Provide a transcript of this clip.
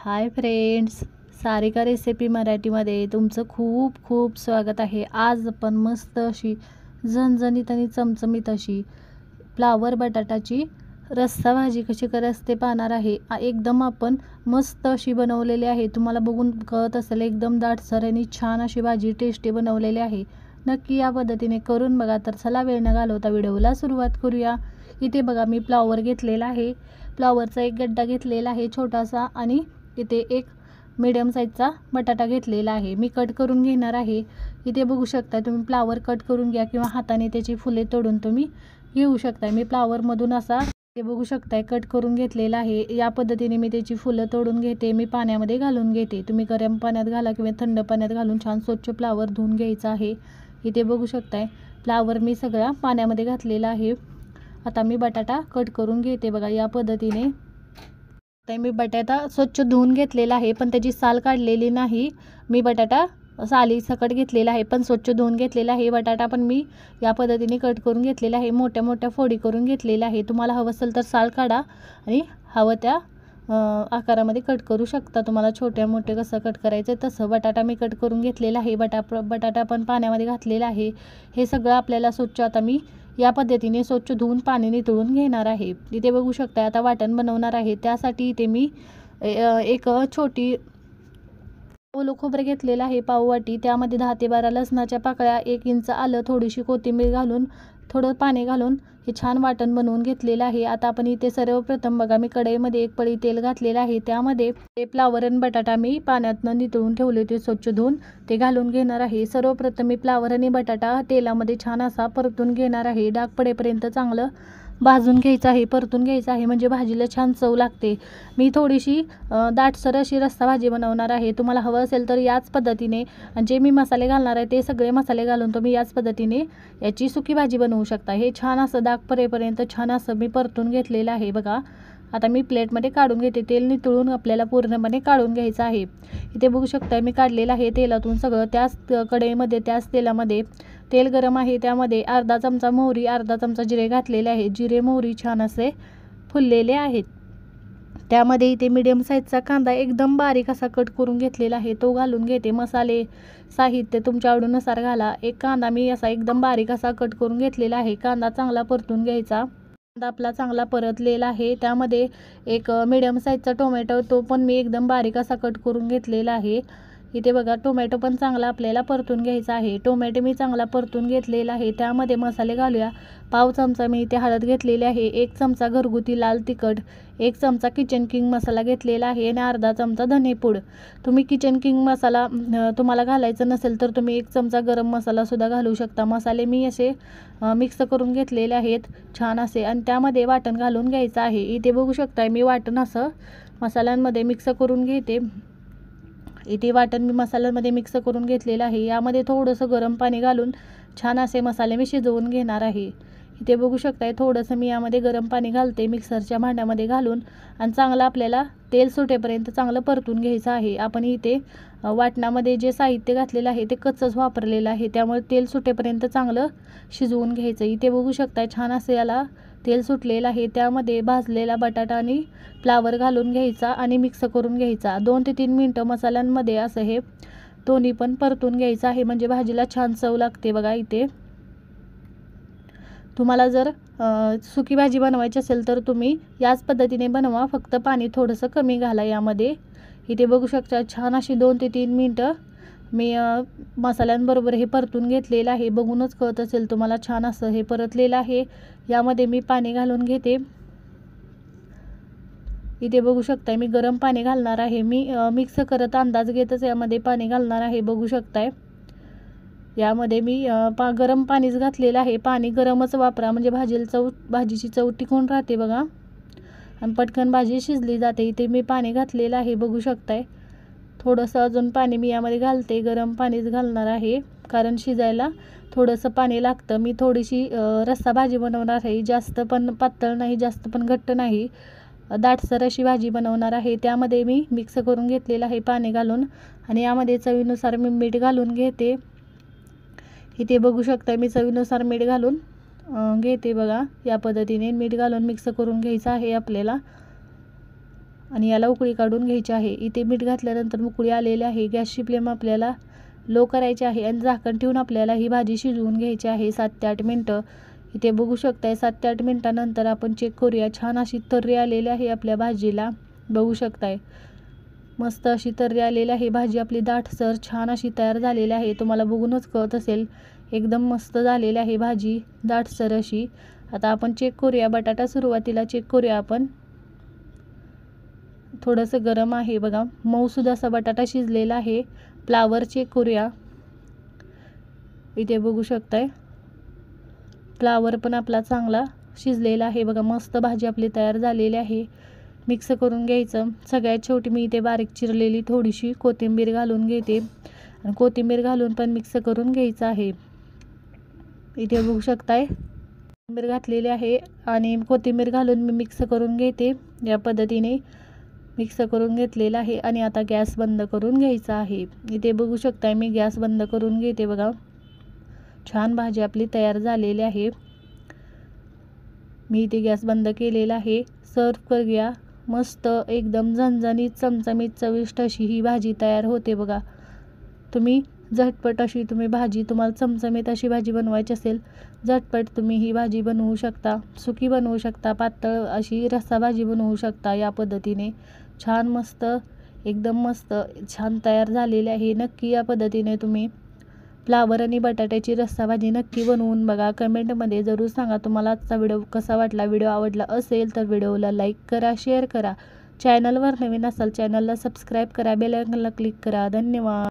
Hi friends, Sarika recipe मराठीमध्ये तुमचं खूप खूप स्वागत आहे। आज आपण मस्त अशी झणझणीत आणि चमचमीत अशी फ्लावर बटाटाची रस्सा भाजी कशी करायची ते पाहणार आहे। एकदम आपण मस्त अशी बनवलेली आहे। तुम्हाला बघून कळत असेल एकदम दाटसर आणि छान अशी भाजी टेस्टी बनवलेली आहे। नक्की या पद्धतीने करून बघा। तर चला वेळ न घालवता व्हिडिओला सुरुवात करूया। इथे बघा मी फ्लावर घेतलेला आहे। फ्लावरचा एक गड्डा घेतलेला आहे छोटासा आणि इथे एक मीडियम साईजचा बटाटा घेतलेला आहे। मी कट करून घेणार आहे। इथे बघू शकता तुम्ही फ्लावर कट करून घ्या किंवा हाताने त्याची फुले तोडून तुम्ही घेऊ शकता। मी फ्लावर मधून असा ते बघू शकता कट करून घेतलेला आहे। या पद्धतीने मी त्याची फुलं तोडून घेते। मी पाण्यामध्ये घालून घेते। तुम्ही गरम पाण्यात घाला किंवा थंड पाण्यात घालून छान स्वच्छ फ्लावर धुवून घ्यायचा आहे। इथे बघू शकता फ्लावर मी सगळा पाण्यामध्ये घातलेला आहे। आता मी बटाटा कट करून घेते। बघा या पद्धतीने मी बटाटा स्वच्छ धुवून घेतलेला आहे, पण त्याची साल काढलेली नाही। मी बटाटा साली सकट घेतलेला आहे, पण स्वच्छ धुवून घेतलेला आहे। बटाटा पण मी या पद्धतीने कट करून घेतलेला आहे। मोठ्या मोठ्या फोडी करून घेतलेल्या आहे। तुम्हाला हवं असेल तर साल काढा आणि हवं त्या आकारामध्ये कट करू शकता। तुम्हाला छोट्या मोठे कसं कट करायचं तसं। बटाटा मी कट करून घेतलेला आहे। बटाटा पण पाण्यामध्ये घातलेला आहे। हे सगळं आपल्याला स्वच्छ आता मी या पद्धतीने स्वच्छ धुवून पाणी नितळून घेणार आहे। इथे बघू शकता आता वाटण बनवणार आहे। त्यासाठी इथे मी एक छोटी ओलं खोबरं घेतलेलं आहे पाव वाटी। त्यामध्ये 10 ते 12 लसणाच्या पाकळ्या, 1 इंच आलं, थोडीशी कोथिंबीर घालून थोडं पाणी घालून हे छान वाटण बनवून घेतलेलं आहे। आता आपण इथे सर्वप्रथम बघा मी कढईमध्ये 1 पळी तेल घातलेलं आहे। त्यामध्ये ते फ्लावर आणि बटाटा मी पाण्यातनं नितळून ठेवले होते स्वच्छ धुवून ते घालून घेणार आहे। सर्वप्रथम मी फ्लावर आणि बटाटा तेलामध्ये छान असा परतून घेणार आहे। डाग पडेपर्यंत चांगलं भाजून घ्यायचं आहे, परतून घ्यायचं आहे, म्हणजे भाजीला छान चव लागते। मी थोडीशी दाटसर अशी रस्सा भाजी बनवणार आहे। तुम्हाला हवं असेल तर याच पद्धतीने जे मी मसाले घालणार आहे ते सगळे मसाले घालून तुम्ही याच पद्धतीने याची सुकी भाजी बनवू शकता। हे छान असं डाग पडेपर्यंत छान असं मी परतून घेतलेलं आहे। बघा आता मी प्लेटमध्ये काढून घेते। तेल नितळून आपल्याला पूर्णपणे काढून घ्यायचं आहे। इथे बघू शकता मी काढलेलं आहे तेलातून सगळं। त्याच कढईमध्ये त्याच तेलामध्ये तेल गरम आहे, त्यामध्ये अर्धा चमचा मोहरी, अर्धा चमचा जिरे घातलेले आहे। जिरे मोहरी छान असे फुललेले आहेत। त्यामध्ये इथे मीडियम साईजचा कांदा एकदम बारीक असा कट करून घेतलेला आहे, तो घालून घेते। मसाले साहित्य तुमच्या आवडीनुसार घाला। एक कांदा मी असा एकदम बारीक असा कट करून घेतलेला आहे। कांदा चांगला परतून घ्यायचा। कांदा आपला चांगला परतलेला आहे। त्यामध्ये एक मीडियम साईजचा टोमॅटो, तो पण मी एकदम बारीक असा कट करून घेतलेला आहे। इथे बघा टोमॅटो पण चांगला आपल्याला परतून घ्यायचा आहे। टोमॅटो मी चांगला परतून घेतलेला आहे। त्यामध्ये मसाले घालूया। पाव चमचा मी इथे हळद घेतलेली आहे, 1 चमचा घरगुती लाल तिखट, 1 चमचा किचन किंग मसाला घेतलेला आहे आणि अर्धा चमचा धनेपूड। तुम्ही किचन किंग मसाला तुम्हाला घालायचं नसेल तर तुम्ही 1 चमचा गरम मसाला सुद्धा घालू शकता। मसाले मी असे मिक्स करून घेतलेले आहेत छान असे, आणि त्यामध्ये वाटण घालून घ्यायचं आहे। इथे बघू शकता मी वाटण असं मसाल्यांमध्ये मिक्स करून घेते। इथे वाटण मी मसाल्यामध्ये मिक्स करून घेतलेलं आहे। यामध्ये थोडंसं गरम पाणी घालून छान असे मसाले मी शिजवून घेणार आहे। इथे बघू शकताय थोडंसं मी यामध्ये गरम पाणी घालते मिक्सरच्या भांड्यामध्ये घालून, आणि चांगलं आपल्याला तेल सुटेपर्यंत चांगलं परतून घ्यायचं आहे। आपण इथे वाटणामध्ये जे साहित्य घातलेलं आहे ते कच्चंच वापरलेलं आहे, त्यामुळे तेल सुटेपर्यंत चांगलं शिजवून घ्यायचं। इथे बघू शकताय छान असं याला तेल सुटलेलं आहे। त्यामध्ये भाजलेला बटाटा आणि फ्लावर घालून घ्यायचा आणि मिक्स करून घ्यायचा। 2 ते 3 मिनटं मसाल्यांमध्ये असं हे दोन्ही पण परतून घ्यायचं आहे, म्हणजे भाजीला छान चव लागते। बघा इथे तुम्हाला जर सुकी भाजी बनवायची असेल तर तुम्ही याच पद्धतीने बनवा, फक्त पाणी थोडंसं कमी घाला यामध्ये। इथे बघू शकता छान अशी 2 ते 3 मिनटं मी मसाल्यांबरोबर हे परतून घेतलेलं आहे। बघूनच कळत असेल तुम्हाला छान असं हे परतलेलं आहे। यामध्ये मी पाणी घालून घेते। इथे बघू शकताय मी गरम पाणी घालणार आहे। मी मिक्स करत अंदाज घेतच यामध्ये पाणी घालणार आहे। बघू शकताय यामध्ये मी गरम पाणीच घातलेलं आहे। पाणी गरमच वापरा, म्हणजे भाजीची चव टिकून राहते बघा, आणि पटकन भाजी शिजली जाते। इथे मी पाणी घातलेलं आहे बघू शकताय। थोडंसं अजून पाणी मी यामध्ये घालते, गरम पाणीच घालणार आहे, कारण शिजायला थोडंसं पाणी लागतं। मी थोडीशी रस्सा भाजी बनवणार आहे, जास्त पण पातळ नाही जास्त पण घट्ट नाही, दाटसर अशी भाजी बनवणार आहे। त्यामध्ये मी मिक्स करून घेतलेलं आहे पाणी घालून, आणि यामध्ये चवीनुसार मी मीठ घालून घेते। इथे बघू शकता मी चवीनुसार मीठ घालून घेते। बघा या पद्धतीने मीठ घालून मिक्स करून घ्यायचं आहे आपल्याला। आणि याला उकळी काढून घ्यायची आहे. इथे मीठ घातल्यानंतर उकळी आलेली आहे. गॅसची फ्लेम आपल्याला लो करायची आहे आणि झाकण ठेवून आपल्याला ही भाजी शिजवून घ्यायची आहे 7 ते 8 मिनटं. इथे बघू शकताय 7 ते 8 मिनटानंतर आपण चेक करूया. छान अशी तर्री आलेली आहे आपल्या भाजीला, बघू शकताय. मस्त अशी तर्री आलेली आहे. भाजी आपली दाटसर छान अशी तयार झालेली आहे. तुम्हाला बघूनच कळत असेल, एकदम मस्त झालेली आहे भाजी, दाटसर अशी. आता आपण चेक करूया. बटाटा सुरुवातीला चेक करूया आपण. थोडंसं गरम आहे बघा, मऊसूद असा बटाटा शिजलेला आहे. फ्लावर चेक करूया. इथे बघू शकताय फ्लावर पण आपला चांगला शिजलेला आहे बघा. मस्त भाजी आपली तयार झालेली आहे. मिक्स करून घ्यायचं. सगळ्यात शेवटी मी इथे बारीक चिरलेली थोडीशी कोथिंबीर घालून घेते आणि कोथिंबीर घालून पण मिक्स करून घ्यायचं आहे. इथे बघू शकताय कोथिंबीर घातलेली आहे आणि कोथिंबीर घालून मी मिक्स करून घेते. या पद्धतीने मिक्स करून घेतलेलं आहे आणि आता गॅस बंद करून घ्यायचा आहे. इथे बघू शकताय मी गॅस बंद करून घेते बघा. छान भाजी आपली तयार झालेली आहे. मी इथे गॅस बंद केलेला आहे. सर्व करूया. मस्त एकदम झणझणीत चमचमीत चविष्ट अशी ही भाजी तयार होते बघा. तुम्ही झटपट अशी भाजी, तुम्हाला चमचमीत अशी भाजी बनवायची असेल, झटपट तुम्ही ही भाजी बनवू शकता. सुकी बनवू शकता, पातळ अशी रस्सा भाजी बनवू शकता. या पद्धतीने छान मस्त एकदम मस्त छान तयार झालेली आहे. नक्की या पद्धतीने तुम्ही फ्लावर आणि बटाट्याची रस्सा भाजी नक्की बनवून बघा. कमेंटमध्ये जरूर सांगा तुम्हाला आजचा व्हिडिओ कसा वाटला. व्हिडिओ आवडला असेल तर व्हिडिओला लाईक करा, शेअर करा. चॅनलवर नवीन असाल चॅनलला सबस्क्राईब करा, बेल आयकॉनला क्लिक करा. धन्यवाद.